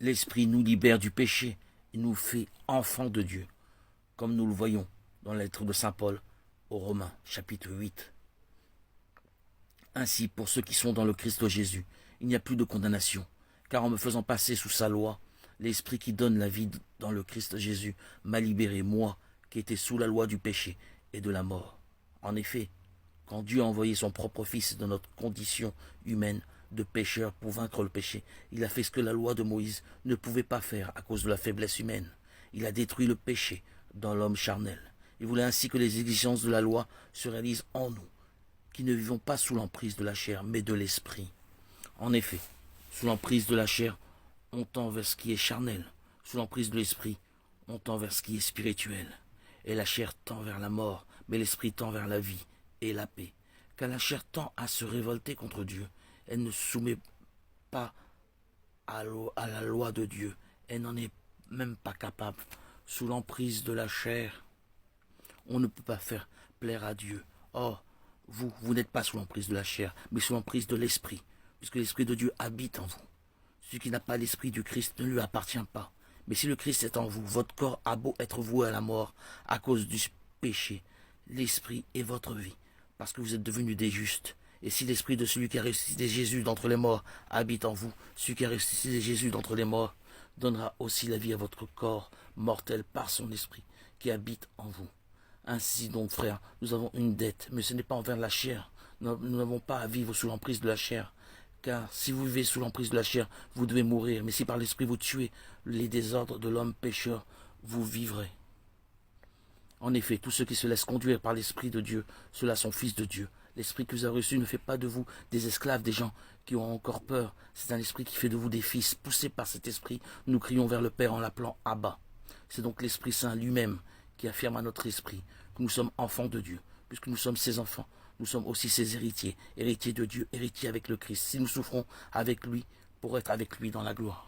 L'Esprit nous libère du péché et nous fait enfants de Dieu, comme nous le voyons dans la lettre de Saint Paul aux Romains, chapitre 8. Ainsi, pour ceux qui sont dans le Christ Jésus, il n'y a plus de condamnation, car en me faisant passer sous sa loi, l'Esprit qui donne la vie dans le Christ Jésus m'a libéré, moi, qui étais sous la loi du péché et de la mort. En effet, quand Dieu a envoyé son propre Fils dans notre condition humaine de pécheur pour vaincre le péché, il a fait ce que la loi de Moïse ne pouvait pas faire à cause de la faiblesse humaine. Il a détruit le péché dans l'homme charnel. Il voulait ainsi que les exigences de la loi se réalisent en nous, qui ne vivons pas sous l'emprise de la chair, mais de l'esprit. En effet, sous l'emprise de la chair, on tend vers ce qui est charnel. Sous l'emprise de l'esprit, on tend vers ce qui est spirituel. Et la chair tend vers la mort, mais l'esprit tend vers la vie et la paix. Car la chair tend à se révolter contre Dieu. Elle ne soumet pas à la loi de Dieu. Elle n'en est même pas capable. Sous l'emprise de la chair, on ne peut pas faire plaire à Dieu. Or, vous n'êtes pas sous l'emprise de la chair, mais sous l'emprise de l'esprit, puisque l'esprit de Dieu habite en vous. Celui qui n'a pas l'esprit du Christ ne lui appartient pas. Mais si le Christ est en vous, votre corps a beau être voué à la mort à cause du péché, l'esprit est votre vie, parce que vous êtes devenus des justes. Et si l'esprit de celui qui a ressuscité Jésus d'entre les morts habite en vous, celui qui a ressuscité Jésus d'entre les morts donnera aussi la vie à votre corps mortel par son esprit qui habite en vous. Ainsi donc, frères, nous avons une dette, mais ce n'est pas envers la chair. Nous n'avons pas à vivre sous l'emprise de la chair. Car si vous vivez sous l'emprise de la chair, vous devez mourir. Mais si par l'esprit vous tuez les désordres de l'homme pécheur, vous vivrez. En effet, tous ceux qui se laissent conduire par l'Esprit de Dieu, ceux-là sont fils de Dieu. L'Esprit que vous avez reçu ne fait pas de vous des esclaves, des gens qui ont encore peur. C'est un esprit qui fait de vous des fils. Poussés par cet esprit, nous crions vers le Père en l'appelant Abba. C'est donc l'Esprit Saint lui-même qui affirme à notre esprit que nous sommes enfants de Dieu. Puisque nous sommes ses enfants, nous sommes aussi ses héritiers, héritiers de Dieu, héritiers avec le Christ. Si nous souffrons avec lui, pour être avec lui dans la gloire.